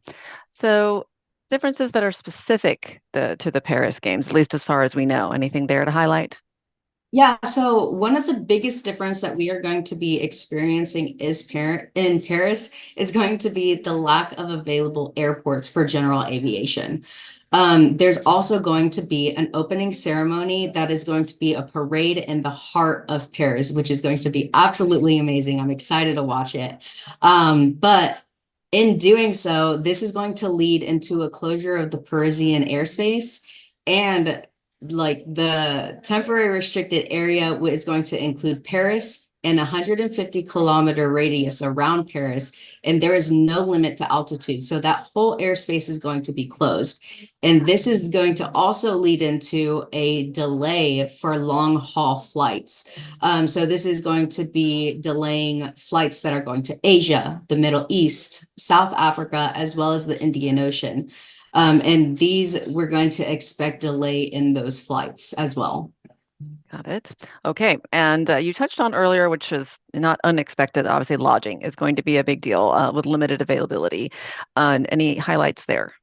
So differences that are specific to the Paris Games, at least as far as we know. Anything there to highlight? Yeah, so one of the biggest difference that we are going to be experiencing in Paris is going to be the lack of available airports for general aviation. There's also going to be an opening ceremony that is going to be a parade in the heart of Paris, which is going to be absolutely amazing. I'm excited to watch it. But in doing so, this is going to lead into a closure of the Parisian airspace, and like the temporary restricted area is going to include Paris and 150-kilometer radius around Paris, and there is no limit to altitude. So that whole airspace is going to be closed. And this is going to also lead into a delay for long haul flights. So this is going to be delaying flights that are going to Asia, the Middle East, South Africa, as well as the Indian Ocean. And these, we're going to expect delay in those flights as well. Got it. Okay. And you touched on earlier, which is not unexpected, obviously lodging is going to be a big deal with limited availability. Any highlights there?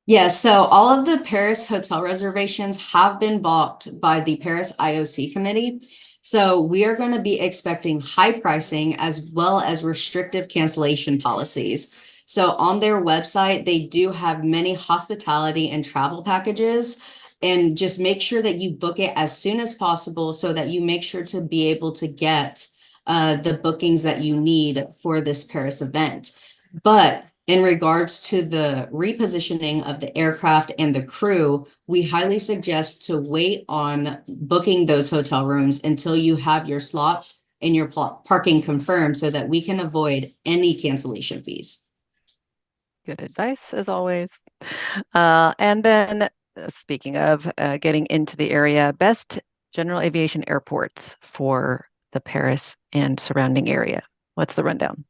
Yeah, so all of the Paris hotel reservations have been bought by the Paris IOC committee. So we are going to be expecting high pricing as well as restrictive cancellation policies. So on their website, they do have many hospitality and travel packages. And just make sure that you book it as soon as possible so that you make sure to be able to get the bookings that you need for this Paris event. But in regards to the repositioning of the aircraft and the crew, we highly suggest to wait on booking those hotel rooms until you have your slots and your parking confirmed so that we can avoid any cancellation fees. Good advice, as always. And then speaking of getting into the area, best general aviation airports for the Paris and surrounding area. What's the rundown?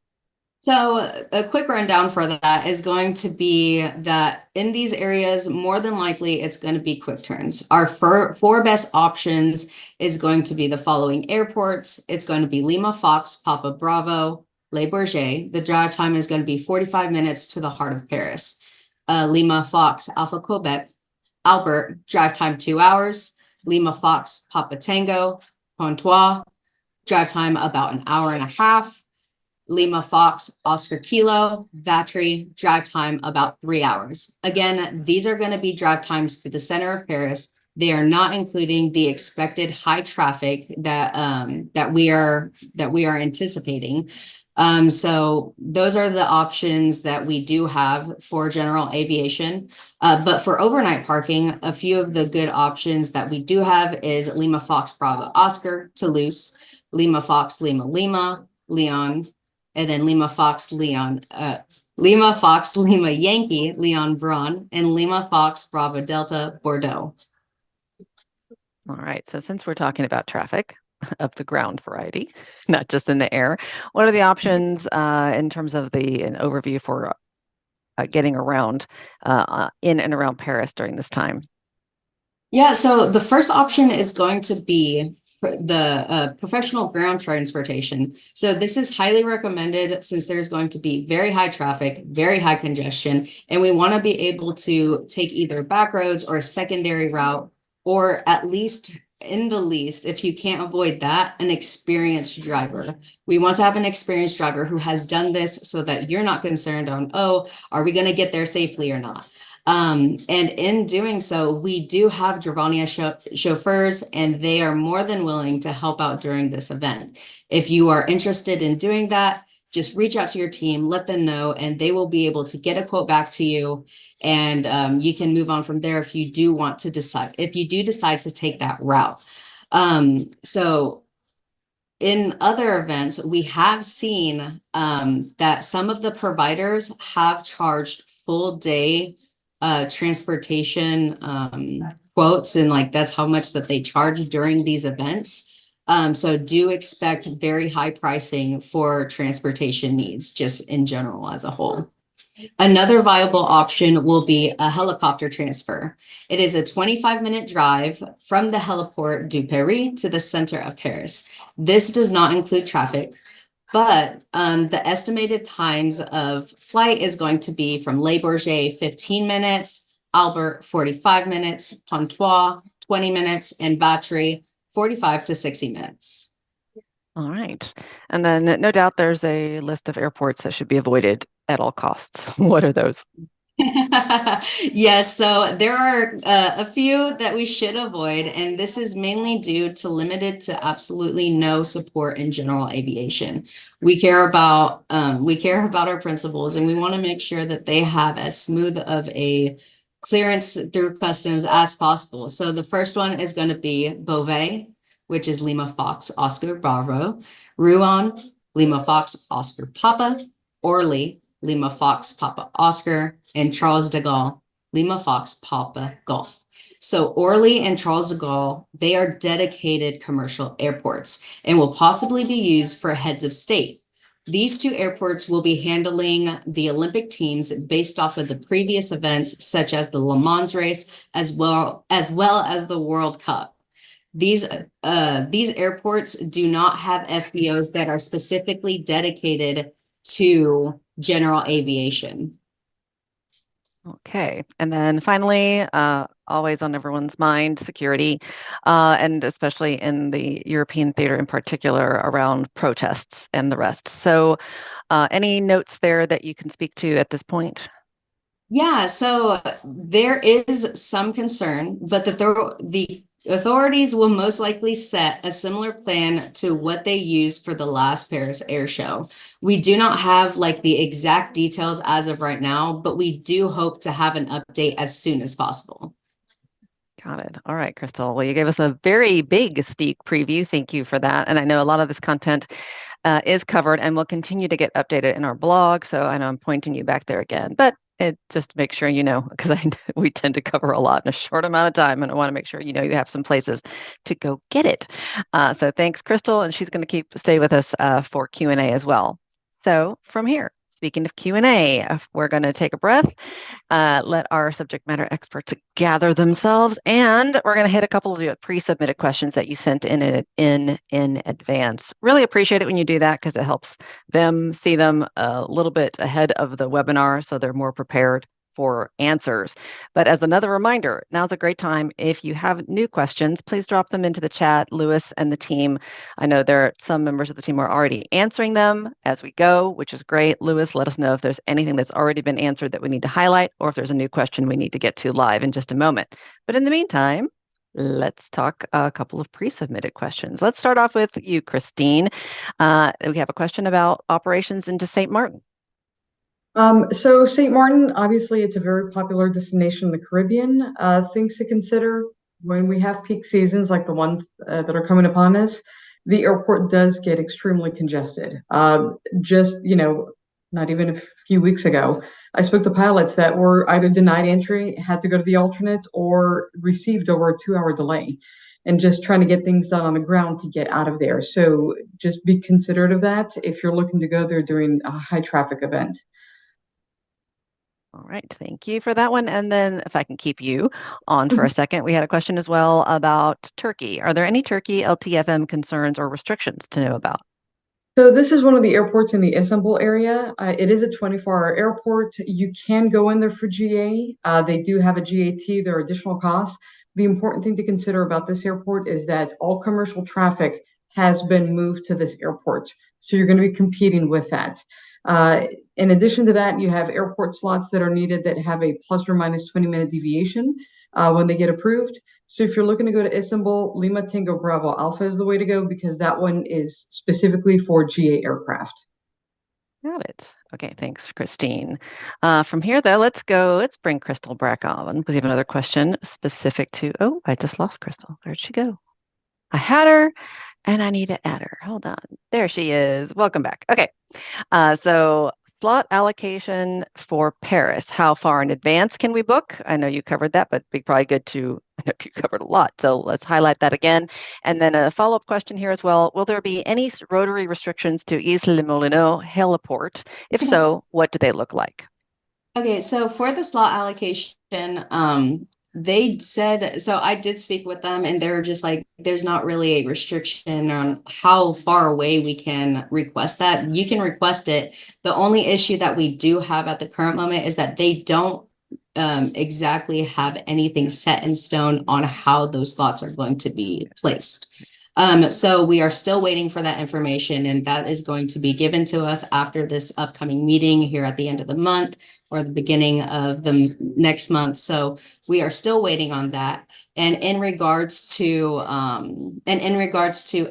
So a quick rundown for that is going to be that in these areas, more than likely, it's going to be quick turns. Our four best options is going to be the following airports. It's going to be Lima, Fox, Papa Bravo, Le Bourget. The drive time is going to be 45 minutes to the heart of Paris. Lima, Fox, Alpha Quebec, Albert, drive time 2 hours. Lima, Fox, Papa Tango, Pontois, drive time about an hour and a half. Lima Fox, Oscar Kilo, Vatry, drive time about 3 hours. Again, these are going to be drive times to the center of Paris. They are not including the expected high traffic that we are anticipating. So those are the options that we do have for general aviation. But for overnight parking, a few of the good options that we do have is Lima Fox Bravo Oscar, Toulouse, Lima Fox Lima Lima, Lyon, and then Lima Fox Lima Yankee, Leon Braun, and Lima Fox Bravo Delta Bordeaux. All right. So since we're talking about traffic of the ground variety, not just in the air, what are the options in terms of an overview for getting around in and around Paris during this time? Yeah, so the first option is going to be the professional ground transportation. So this is highly recommended since there's going to be very high traffic, very high congestion, and we want to be able to take either back roads or a secondary route, or at least in the least, if you can't avoid that, an experienced driver. We want to have an experienced driver who has done this so that you're not concerned on, oh, are we going to get there safely or not? And in doing so, we do have Dravania chauffeurs, and they are more than willing to help out during this event. If you are interested in doing that, just reach out to your team, let them know, and they will be able to get a quote back to you. And you can move on from there if you do decide to take that route. So in other events, we have seen that some of the providers have charged full day transportation quotes, and like that's how much that they charge during these events. So do expect very high pricing for transportation needs just in general as a whole. Another viable option will be a helicopter transfer. It is a 25-minute drive from the heliport du Paris to the center of Paris. This does not include traffic, but the estimated times of flight is going to be from Le Bourget 15 minutes, Albert 45 minutes, Pontois 20 minutes, and Vatry 45 to 60 minutes. All right. And then no doubt there's a list of airports that should be avoided at all costs. What are those? Yes, so there are a few that we should avoid, and this is mainly due to limited to absolutely no support in general aviation. We care about our principals, and we want to make sure that they have as smooth of a clearance through customs as possible. So the first one is going to be Beauvais, which is Lima Fox Oscar Bravo, Rouen, Lima Fox Oscar Papa, Orly, Lima Fox Papa Oscar, and Charles de Gaulle, Lima Fox Papa Golf. So Orly and Charles de Gaulle, they are dedicated commercial airports and will possibly be used for heads of state. These two airports will be handling the Olympic teams based off of the previous events, such as the Le Mans race, as well as the World Cup. These airports do not have FBOs that are specifically dedicated to general aviation. Okay. And then finally, always on everyone's mind, security, and especially in the European theater in particular around protests and the rest. So any notes there that you can speak to at this point? Yeah, so there is some concern, but the authorities will most likely set a similar plan to what they used for the last Paris Air Show. We do not have like the exact details as of right now, but we do hope to have an update as soon as possible. Got it. All right, Crystal. Well, you gave us a very big sneak preview. Thank you for that. And I know a lot of this content is covered and will continue to get updated in our blog. So I know I'm pointing you back there again, but it just make sure you know, because we tend to cover a lot in a short amount of time, and I want to make sure you know you have some places to go get it. So thanks, Crystal, and she's going to stay with us for Q&A as well. So from here, speaking of Q&A, we're going to take a breath, let our subject matter experts gather themselves, and we're going to hit a couple of pre-submitted questions that you sent in advance. Really appreciate it when you do that because it helps them see them a little bit ahead of the webinar so they're more prepared for answers. But as another reminder, now's a great time. If you have new questions, please drop them into the chat. Lewis and the team, I know there are some members of the team are already answering them as we go, which is great. Lewis, let us know if there's anything that's already been answered that we need to highlight, or if there's a new question we need to get to live in just a moment. But in the meantime, let's talk a couple of pre-submitted questions. Let's start off with you, Christine. We have a question about operations into St. Martin. So St. Martin, obviously, it's a very popular destination in the Caribbean. Things to consider when we have peak seasons like the ones that are coming upon us, the airport does get extremely congested. Not even a few weeks ago, I spoke to pilots that were either denied entry, had to go to the alternate, or received over a 2-hour delay, and just trying to get things done on the ground to get out of there. So just be considerate of that if you're looking to go there during a high traffic event. All right, thank you for that one. And then if I can keep you on for a second, we had a question as well about Turkey. Are there any Turkey LTFM concerns or restrictions to know about? So this is one of the airports in the Istanbul area. It is a 24-hour airport. You can go in there for GA. They do have a GAT. There are additional costs. The important thing to consider about this airport is that all commercial traffic has been moved to this airport. So you're going to be competing with that. In addition to that, you have airport slots that are needed that have a plus or minus 20-minute deviation when they get approved. So if you're looking to go to Istanbul, Lima Tango Bravo Alpha is the way to go because that one is specifically for GA aircraft. Got it. Okay, thanks, Christine. From here, though, let's bring Crystal back on because we have another question specific to, oh, I just lost Crystal. Where'd she go? I had her and I need to add her. Hold on. There she is. Welcome back. Okay. So slot allocation for Paris. How far in advance can we book? I know you covered that, but it'd be probably good I know you covered a lot. So let's highlight that again. And then a follow-up question here as well. Will there be any rotary restrictions to Isles-les-Moulineaux heliport? If so, what do they look like? Okay, so for the slot allocation, they said, so I did speak with them and they're just like, there's not really a restriction on how far away we can request that. You can request it. The only issue that we do have at the current moment is that they don't exactly have anything set in stone on how those slots are going to be placed. So we are still waiting for that information, and that is going to be given to us after this upcoming meeting here at the end of the month or the beginning of the next month. So we are still waiting on that. And in regards to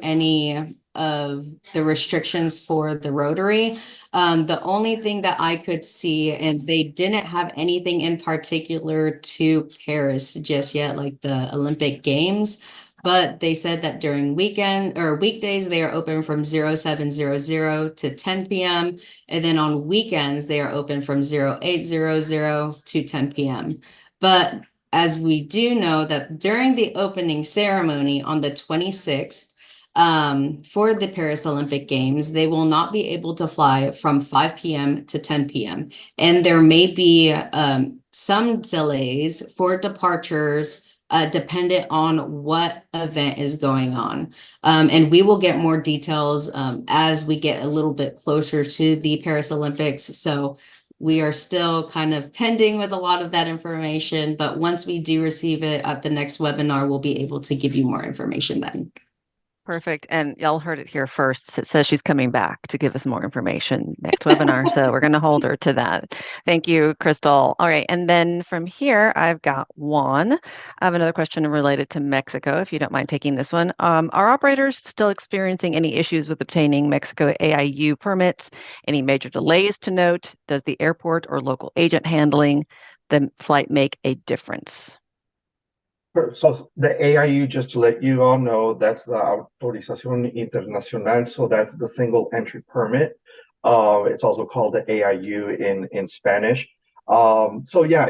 any of the restrictions for the Rotary, the only thing that I could see, and they didn't have anything in particular to Paris just yet, like the Olympic Games. But they said that during weekend or weekdays, they are open from 0700 to 10 p.m. And then on weekends, they are open from 0800 to 10 p.m. But as we do know that during the opening ceremony on the 26th, for the Paris Olympic Games, they will not be able to fly from 5 p.m. to 10 p.m. And there may be some delays for departures dependent on what event is going on. And we will get more details as we get a little bit closer to the Paris Olympics. So we are still kind of pending with a lot of that information, but once we do receive it at the next webinar, we'll be able to give you more information then. Perfect. And y'all heard it here first. It says she's coming back to give us more information next webinar. So we're going to hold her to that. Thank you, Crystal. All right. And then from here, I've got one. I have another question related to Mexico, if you don't mind taking this one. Are operators still experiencing any issues with obtaining Mexico AIU permits? Any major delays to note? Does the airport or local agent handling the flight make a difference? So the AIU, just to let you all know, that's the Autorización Internacional. So that's the single entry permit. It's also called the AIU in Spanish. So yeah,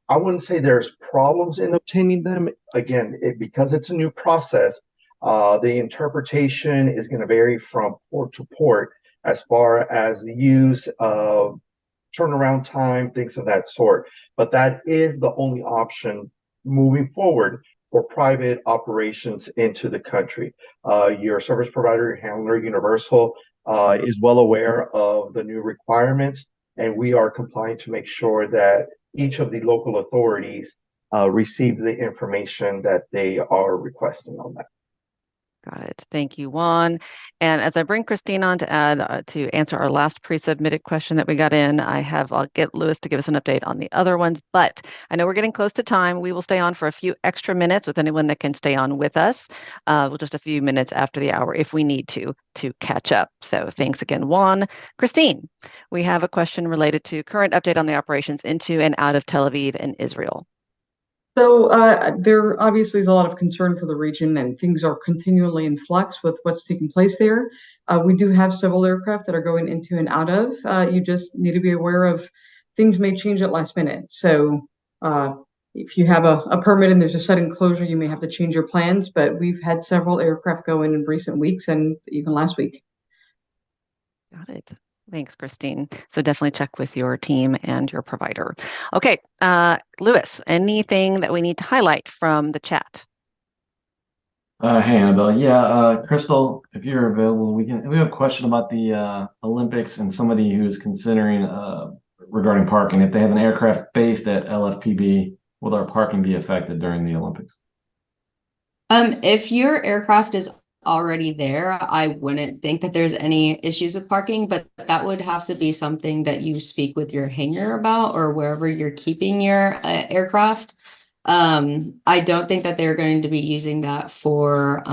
I wouldn't say there's problems in obtaining them. Again, because it's a new process, the interpretation is going to vary from port to port as far as the use of turnaround time, things of that sort. But that is the only option moving forward for private operations into the country. Your service provider, your handler, Universal, is well aware of the new requirements, and we are complying to make sure that each of the local authorities receives the information that they are requesting on that. Got it. Thank you, Juan. And as I bring Christine on to add to answer our last pre-submitted question that we got in, I'll get Lewis to give us an update on the other ones. But I know we're getting close to time. We will stay on for a few extra minutes with anyone that can stay on with us. Well, just a few minutes after the hour if we need to catch up. So thanks again, Juan. Christine, we have a question related to current update on the operations into and out of Tel Aviv and Israel. So there obviously is a lot of concern for the region, and things are continually in flux with what's taking place there. We do have several aircraft that are going into and out of. You just need to be aware of things may change at last minute. So if you have a permit and there's a sudden closure, you may have to change your plans. But we've had several aircraft go in recent weeks and even last week. Got it. Thanks, Christine. So definitely check with your team and your provider. Okay, Lewis, anything that we need to highlight from the chat? Hey, Annabelle. Yeah, Crystal, if you're available, we have a question about the Olympics and somebody who's considering regarding parking. If they have an aircraft based at LFPB, will their parking be affected during the Olympics? If your aircraft is already there, I wouldn't think that there's any issues with parking, but that would have to be something that you speak with your hangar about or wherever you're keeping your aircraft. I don't think that they're going to be using that for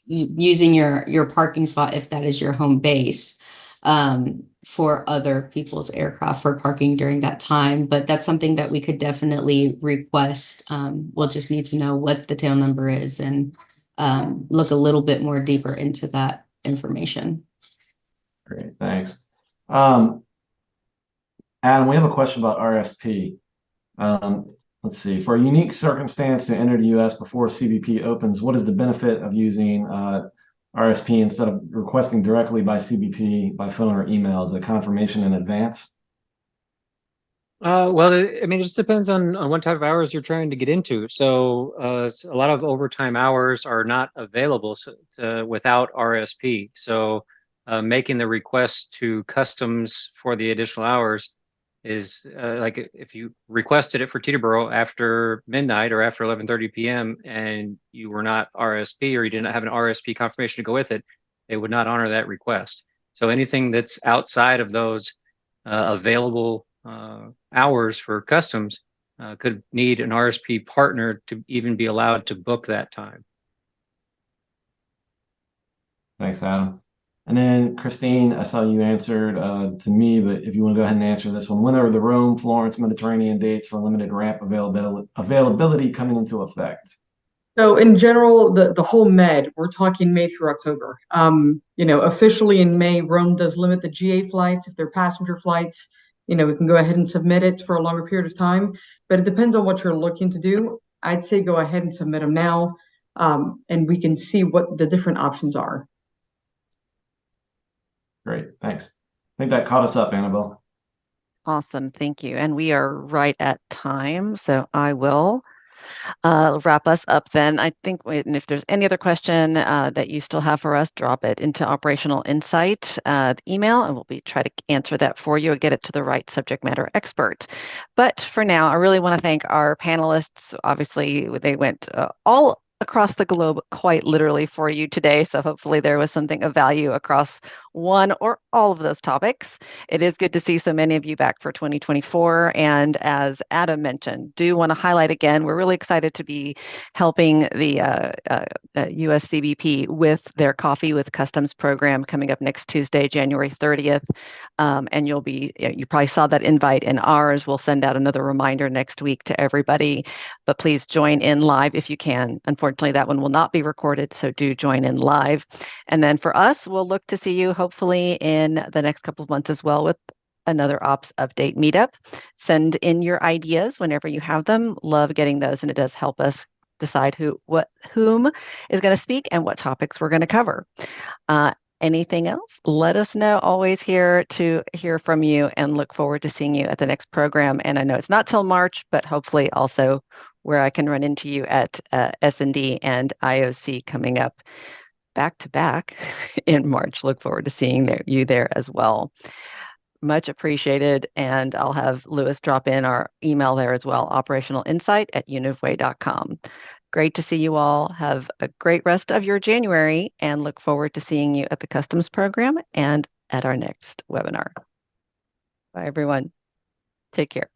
using your parking spot if that is your home base for other people's aircraft for parking during that time. But that's something that we could definitely request. We'll just need to know what the tail number is and look a little bit more deeper into that information. Great, thanks. Adam, we have a question about RSP. Let's see, for a unique circumstance to enter the US before CBP opens, what is the benefit of using RSP instead of requesting directly by CBP by phone or email? Is the confirmation in advance? Well, I mean, it just depends on what type of hours you're trying to get into. So a lot of overtime hours are not available without RSP. So making the request to customs for the additional hours is like if you requested it for Teterboro after midnight or after 11:30 p.m. and you were not RSP or you did not have an RSP confirmation to go with it, they would not honor that request. So anything that's outside of those available hours for customs could need an RSP partner to even be allowed to book that time. Thanks, Adam. And then Christine, I saw you answered to me, but if you want to go ahead and answer this one, when are the Rome, Florence, Mediterranean dates for limited ramp availability coming into effect? So in general, the whole Med, we're talking May through October. Officially in May, Rome does limit the GA flights. If they're passenger flights, we can go ahead and submit it for a longer period of time. But it depends on what you're looking to do. I'd say go ahead and submit them now, and we can see what the different options are. Great, thanks. I think that caught us up, Annabelle. Awesome, thank you. And we are right at time, so I will wrap us up then. I think, and if there's any other question that you still have for us, drop it into Operational Insight email, and we'll try to answer that for you and get it to the right subject matter expert. But for now, I really want to thank our panelists. Obviously, they went all across the globe quite literally for you today. So hopefully there was something of value across one or all of those topics. It is good to see so many of you back for 2024. And as Adam mentioned, do want to highlight again, we're really excited to be helping the US CBP with their Coffee with Customs program coming up next Tuesday, January 30th. And you probably saw that invite in ours. We'll send out another reminder next week to everybody, but please join in live if you can. Unfortunately, that one will not be recorded, so do join in live. And then for us, we'll look to see you hopefully in the next couple of months as well with another Ops Update Meetup. Send in your ideas whenever you have them. Love getting those, and it does help us decide whom is going to speak and what topics we're going to cover. Anything else? Let us know. Always here to hear from you, and look forward to seeing you at the next program. And I know it's not till March, but hopefully also where I can run into you at S&D and IOC coming up back to back in March. Look forward to seeing you there as well. Much appreciated. And I'll have Lewis drop in our email there as well, operationalinsight@univway.com. Great to see you all. Have a great rest of your January, and look forward to seeing you at the Customs program and at our next webinar. Bye, everyone. Take care.